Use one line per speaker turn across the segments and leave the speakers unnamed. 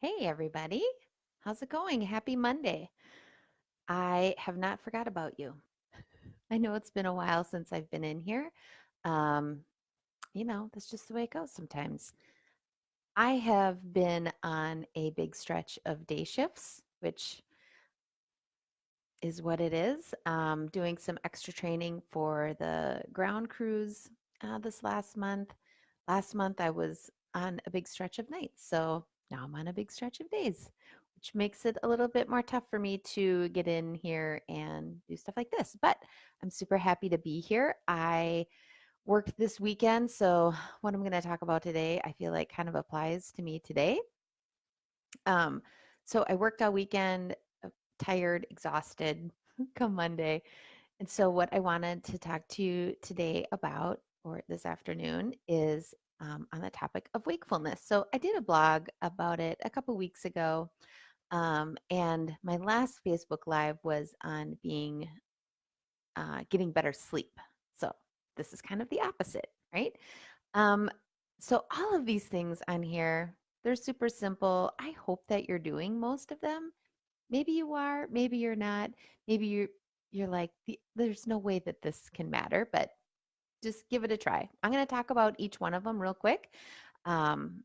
Hey, everybody. How's it going? Happy Monday. I have not forgot about you. I know it's been a while since I've been in here. Um, that's just the way it goes sometimes. I have been on a big stretch of day shifts, which is what it is. Doing some extra training for the ground crews this last month. Last month, I was on a big stretch of nights. So now I'm on a big stretch of days, which makes it a little bit more tough for me to get in here and do stuff like this. But I'm super happy to be here. I worked this weekend. So what I'm going to talk about today, I feel like kind of applies to me today. Um, so I worked all weekend, tired, exhausted come Monday. And so, what I wanted to talk to you today about, or this afternoon, is on the topic of wakefulness. So, I did a blog about it a couple weeks ago, and my last Facebook Live was on getting better sleep. So, this is kind of the opposite, right? Um, so, all of these things on here, they're super simple. I hope that you're doing most of them. Maybe you are, maybe you're not. Maybe you're like, there's no way that this can matter, but just give it a try. I'm going to talk about each one of them real quick. Um,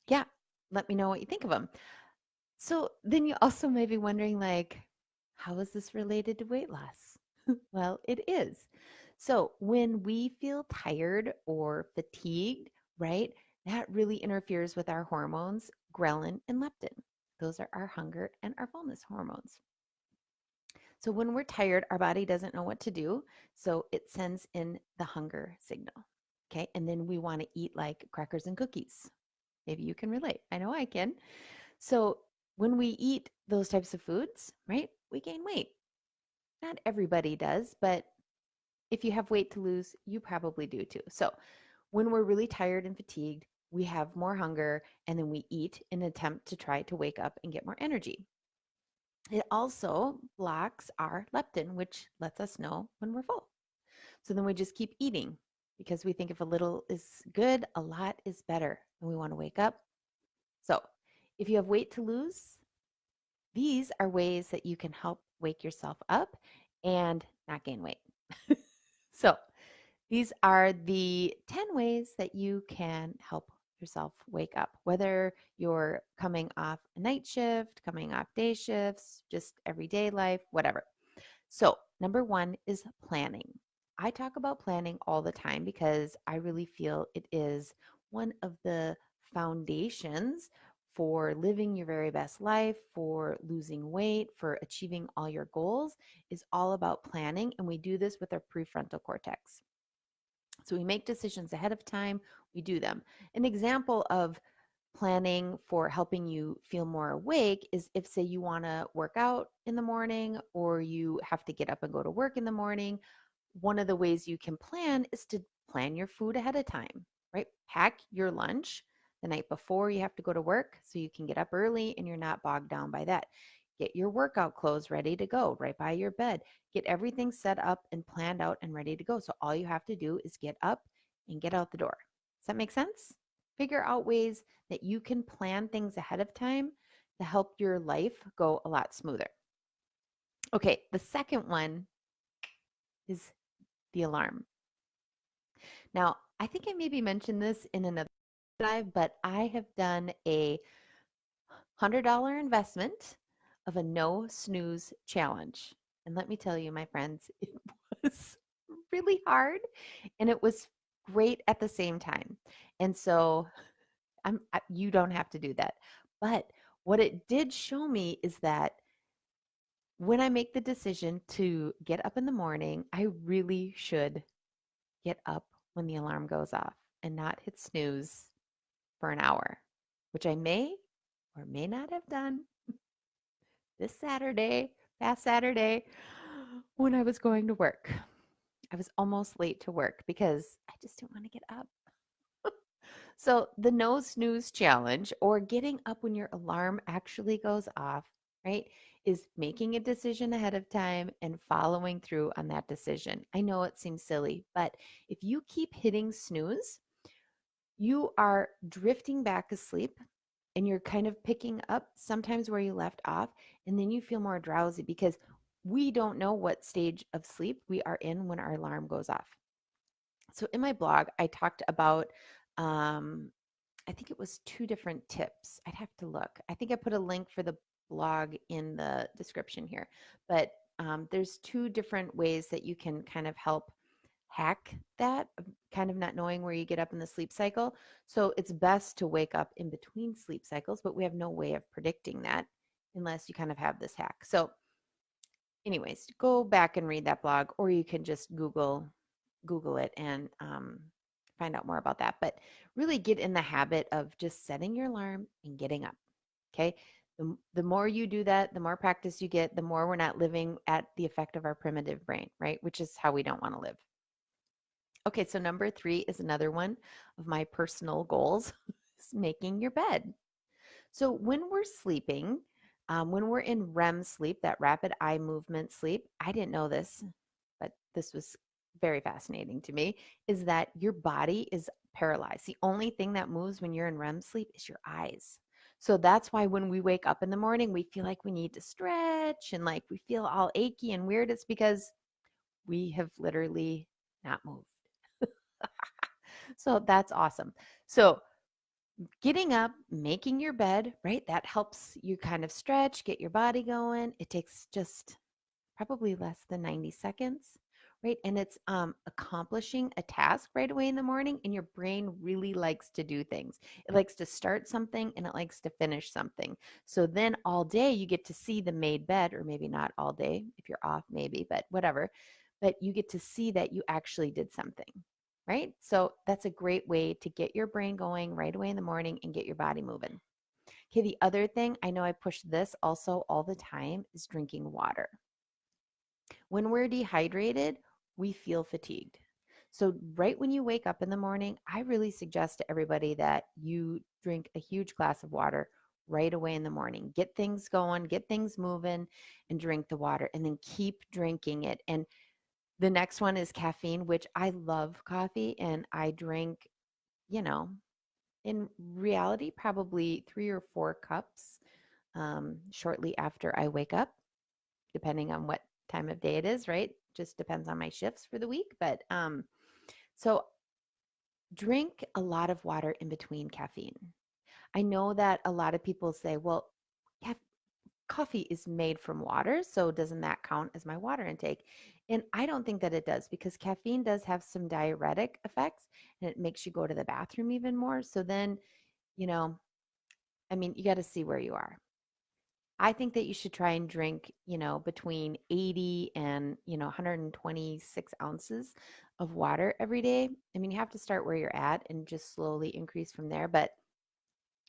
yeah, let me know what you think of them. So then you also may be wondering, like, how is this related to weight loss? Well, it is. So when we feel tired or fatigued, right, that really interferes with our hormones, ghrelin and leptin. Those are our hunger and our fullness hormones. So when we're tired, our body doesn't know what to do. So it sends in the hunger signal. Okay. And then we want to eat like crackers and cookies. Maybe you can relate. I know I can. So when we eat those types of foods, right, we gain weight. Not everybody does, but if you have weight to lose, you probably do too. So when we're really tired and fatigued, we have more hunger and then we eat in an attempt to try to wake up and get more energy. It also blocks our leptin, which lets us know when we're full. So then we just keep eating because we think if a little is good, a lot is better, and we want to wake up. So if you have weight to lose, these are ways that you can help wake yourself up and not gain weight. So these are the 10 ways that you can help yourself wake up, whether you're coming off a night shift, coming off day shifts, just everyday life, whatever. So, number one is planning. I talk about planning all the time because I really feel it is one of the foundations for living your very best life, for losing weight, for achieving all your goals is all about planning. And we do this with our prefrontal cortex. So we make decisions ahead of time, we do them. An example of planning for helping you feel more awake is if, say, you want to work out in the morning or you have to get up and go to work in the morning. One of the ways you can plan is to plan your food ahead of time, right? Pack your lunch the night before you have to go to work so you can get up early and you're not bogged down by that. Get your workout clothes ready to go right by your bed. Get everything set up and planned out and ready to go. So all you have to do is get up and get out the door. Does that make sense? Figure out ways that you can plan things ahead of time to help your life go a lot smoother. Okay, the second one is the alarm. Now, I think I maybe mentioned this in another dive, but I have done a $100 investment of a no snooze challenge. And let me tell you, my friends, it was really hard and it was great at the same time. And so you don't have to do that. But what it did show me is that when I make the decision to get up in the morning, I really should get up when the alarm goes off and not hit snooze for an hour, which I may or may not have done this Saturday, past Saturday, when I was going to work. I was almost late to work because I just didn't want to get up. So, the no snooze challenge, or getting up when your alarm actually goes off, right, is making a decision ahead of time and following through on that decision. I know it seems silly, but if you keep hitting snooze, you are drifting back asleep and you're kind of picking up sometimes where you left off, and then you feel more drowsy because we don't know what stage of sleep we are in when our alarm goes off. So in my blog, I talked about, um, I think it was two different tips. I'd have to look. I think I put a link for the blog in the description here, but there's two different ways that you can kind of help hack that, kind of not knowing where you get up in the sleep cycle. So it's best to wake up in between sleep cycles, but we have no way of predicting that unless you kind of have this hack. So anyways, go back and read that blog, or you can just Google it and find out more about that. But really get in the habit of just setting your alarm and getting up. Okay. The more you do that, the more practice you get, the more we're not living at the effect of our primitive brain, right? Which is how we don't want to live. Okay, so number 3 is another one of my personal goals is making your bed. So when we're sleeping, when we're in REM sleep, that rapid eye movement sleep, I didn't know this, but this was very fascinating to me, is that your body is paralyzed. The only thing that moves when you're in REM sleep is your eyes. So that's why when we wake up in the morning, we feel like we need to stretch and like we feel all achy and weird. It's because we have literally not moved. So that's awesome. So getting up, making your bed, right? That helps you kind of stretch, get your body going. It takes just probably less than 90 seconds, right? And it's accomplishing a task right away in the morning. And your brain really likes to do things. It likes to start something and it likes to finish something. So then all day you get to see the made bed, or maybe not all day if you're off, maybe, but whatever. But you get to see that you actually did something, right? So that's a great way to get your brain going right away in the morning and get your body moving. Okay, the other thing, I know I push this also all the time, is drinking water. When we're dehydrated, we feel fatigued. So, right when you wake up in the morning, I really suggest to everybody that you drink a huge glass of water right away in the morning. Get things going, get things moving, and drink the water, and then keep drinking it. And the next one is caffeine, which I love coffee and I drink, you know, in reality, probably 3 or 4 cups shortly after I wake up, depending on what time of day it is, right? Just depends on my shifts for the week. But so drink a lot of water in between caffeine. I know that a lot of people say, well, coffee is made from water, so doesn't that count as my water intake? And I don't think that it does, because caffeine does have some diuretic effects and it makes you go to the bathroom even more. So then, you know, I mean, you got to see where you are. I think that you should try and drink, between 80 and, 126 ounces of water every day. I mean, you have to start where you're at and just slowly increase from there. But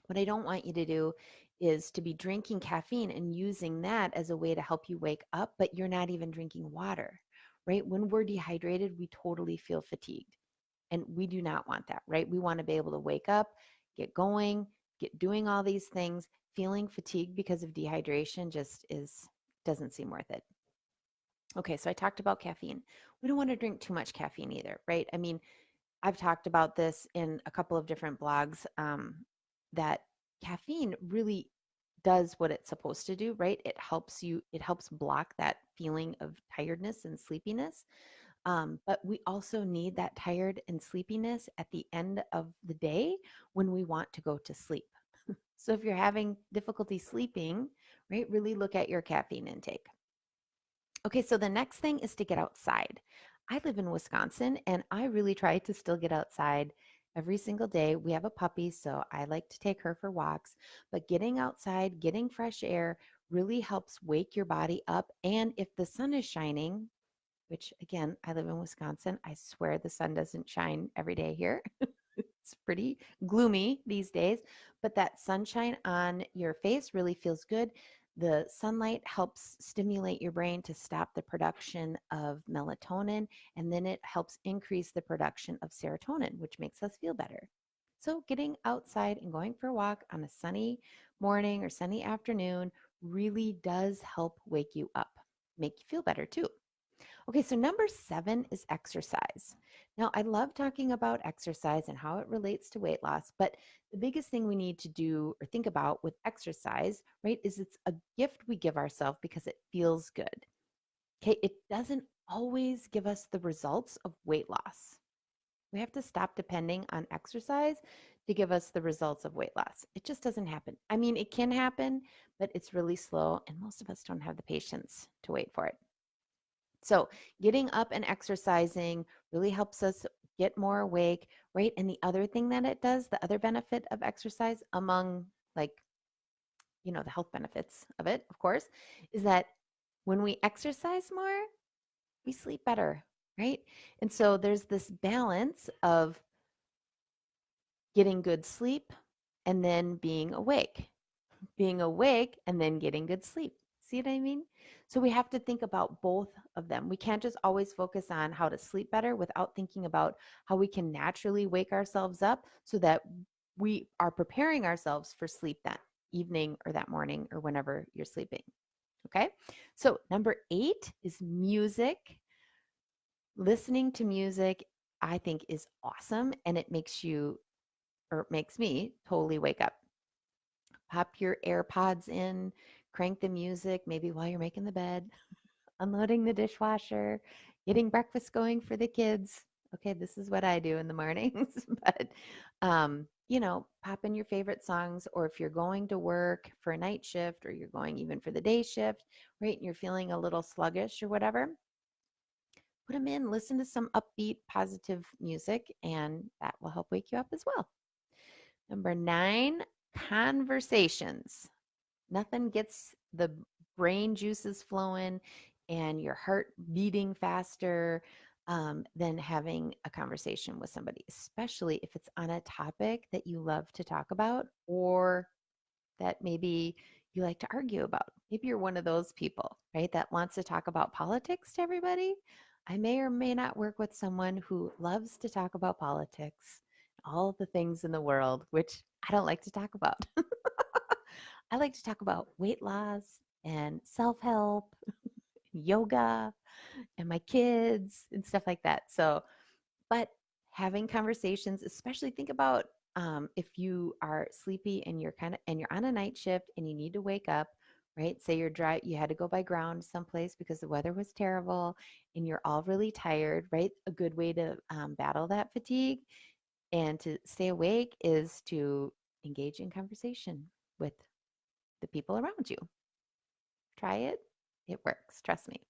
what I don't want you to do is to be drinking caffeine and using that as a way to help you wake up, but you're not even drinking water, right? When we're dehydrated, we totally feel fatigued. And we do not want that, right? We want to be able to wake up, get going, get doing all these things. Feeling fatigued because of dehydration just doesn't seem worth it. Okay, so I talked about caffeine. We don't want to drink too much caffeine either, right? I mean, I've talked about this in a couple of different blogs, that caffeine really does what it's supposed to do, right? It helps block that feeling of tiredness and sleepiness. But we also need that tired and sleepiness at the end of the day when we want to go to sleep. So if you're having difficulty sleeping, right, really look at your caffeine intake. Okay, so the next thing is to get outside. I live in Wisconsin and I really try to still get outside every single day. We have a puppy, so I like to take her for walks. But getting outside, getting fresh air really helps wake your body up. And if the sun is shining, which again, I live in Wisconsin, I swear the sun doesn't shine every day here. It's pretty gloomy these days, but that sunshine on your face really feels good. The sunlight helps stimulate your brain to stop the production of melatonin, and then it helps increase the production of serotonin, which makes us feel better. So, getting outside and going for a walk on a sunny morning or sunny afternoon really does help wake you up, make you feel better too. Okay, so number 7 is exercise. Now, I love talking about exercise and how it relates to weight loss, but the biggest thing we need to do or think about with exercise, right, is it's a gift we give ourselves because it feels good. Okay, it doesn't always give us the results of weight loss. We have to stop depending on exercise to give us the results of weight loss. It just doesn't happen. I mean, it can happen, but it's really slow, and most of us don't have the patience to wait for it. So, getting up and exercising really helps us get more awake, right? And the other thing that it does, the other benefit of exercise, among like, the health benefits of it, of course, is that when we exercise more, we sleep better, right? And so there's this balance of getting good sleep and then being awake and then getting good sleep. See what I mean? So we have to think about both of them. We can't just always focus on how to sleep better without thinking about how we can naturally wake ourselves up so that we are preparing ourselves for sleep that evening or that morning or whenever you're sleeping. Okay. So number 8 is music. Listening to music, I think, is awesome, and it makes you, or makes me, totally wake up. Pop your AirPods in, crank the music, maybe while you're making the bed, unloading the dishwasher, getting breakfast going for the kids. Okay, this is what I do in the mornings, but pop in your favorite songs, or if you're going to work for a night shift or you're going even for the day shift, right, and you're feeling a little sluggish or whatever, put them in, listen to some upbeat, positive music, and that will help wake you up as well. Number 9, conversations. Nothing gets the brain juices flowing and your heart beating faster than having a conversation with somebody, especially if it's on a topic that you love to talk about or that maybe you like to argue about. Maybe you're one of those people, right, that wants to talk about politics to everybody. I may or may not work with someone who loves to talk about politics, all the things in the world, which I don't like to talk about. I like to talk about weight loss and self help, yoga, and my kids and stuff like that. So, but having conversations, especially think about if you are sleepy and you're on a night shift and you need to wake up, right? Say you had to go by ground someplace because the weather was terrible and you're all really tired, right? A good way to battle that fatigue and to stay awake is to engage in conversation with the people around you. Try it. It works. Trust me.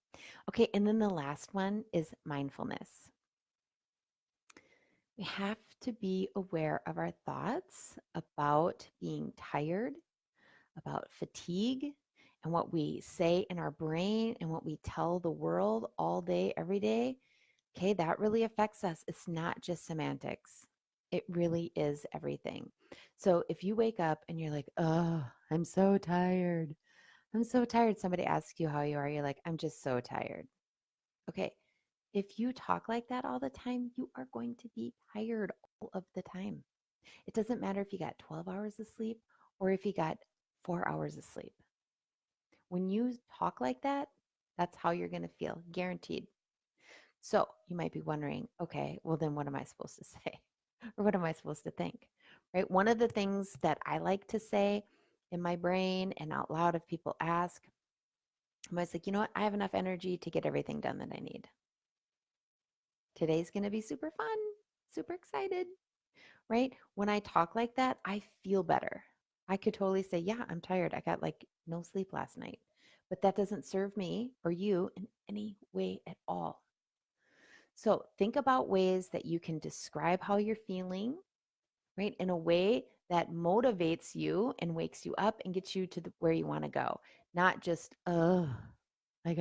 Okay. And then the last one is mindfulness. We have to be aware of our thoughts about being tired, about fatigue, and what we say in our brain and what we tell the world all day, every day. Okay, that really affects us. It's not just semantics, it really is everything. So if you wake up and you're like, oh, I'm so tired. I'm so tired. Somebody asks you how you are. You're like, I'm just so tired. Okay. If you talk like that all the time, you are going to be tired all of the time. It doesn't matter if you got 12 hours of sleep or if you got 4 hours of sleep. When you talk like that, that's how you're going to feel, guaranteed. So you might be wondering, okay, well, then what am I supposed to say? Or what am I supposed to think? Right? One of the things that I like to say in my brain and out loud if people ask, I'm always like, you know what? I have enough energy to get everything done that I need. Today's going to be super fun, super excited, right? When I talk like that, I feel better. I could totally say, yeah, I'm tired. I got like no sleep last night. But that doesn't serve me or you in any way at all. So think about ways that you can describe how you're feeling, right, in a way that motivates you and wakes you up and gets you to where you want to go. Not just, oh, like,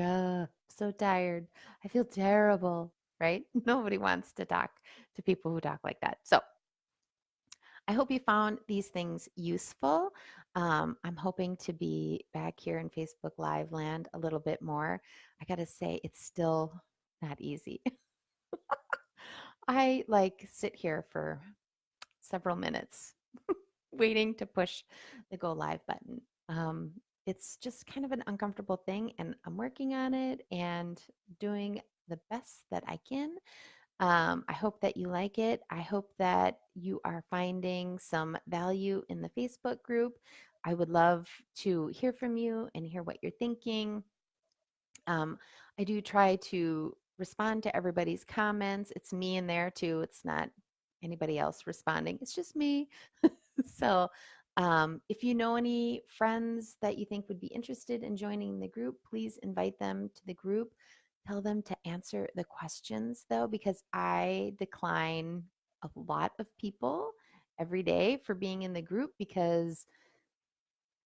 so tired. I feel terrible, right? Nobody wants to talk to people who talk like that. So I hope you found these things useful. I'm hoping to be back here in Facebook Live land a little bit more. I got to say, it's still not easy. I like sit here for several minutes waiting to push the go live button. It's just kind of an uncomfortable thing, and I'm working on it and doing the best that I can. I hope that you like it. I hope that you are finding some value in the Facebook group. I would love to hear from you and hear what you're thinking. Um, I do try to respond to everybody's comments. It's me in there too. It's not anybody else responding. It's just me. So, if you know any friends that you think would be interested in joining the group, please invite them to the group. Tell them to answer the questions though, because I decline a lot of people every day for being in the group because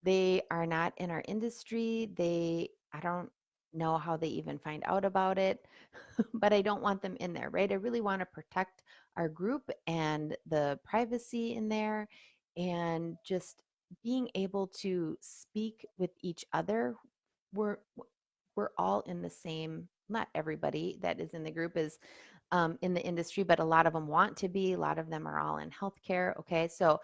they are not in our industry. I don't know how they even find out about it, but I don't want them in there, right? I really want to protect our group and the privacy in there and just being able to speak with each other. We're we're all in the same, not everybody that is in the group is in the industry, but a lot of them want to be. A lot of them are all in healthcare. Okay. So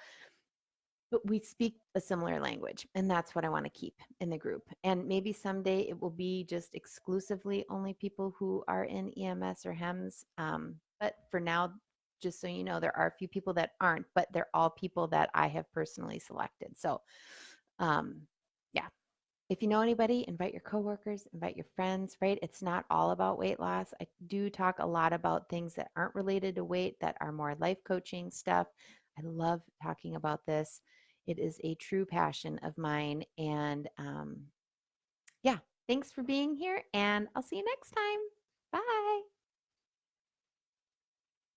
but we speak a similar language, and that's what I want to keep in the group. And maybe someday it will be just exclusively only people who are in EMS or HEMS. But for now, just so you know, there are a few people that aren't, but they're all people that I have personally selected. So, um, yeah, if you know anybody, invite your coworkers, invite your friends, right? It's not all about weight loss. I do talk a lot about things that aren't related to weight, that are more life coaching stuff. I love talking about this. It is a true passion of mine. And yeah, thanks for being here, and I'll see you next time. Bye.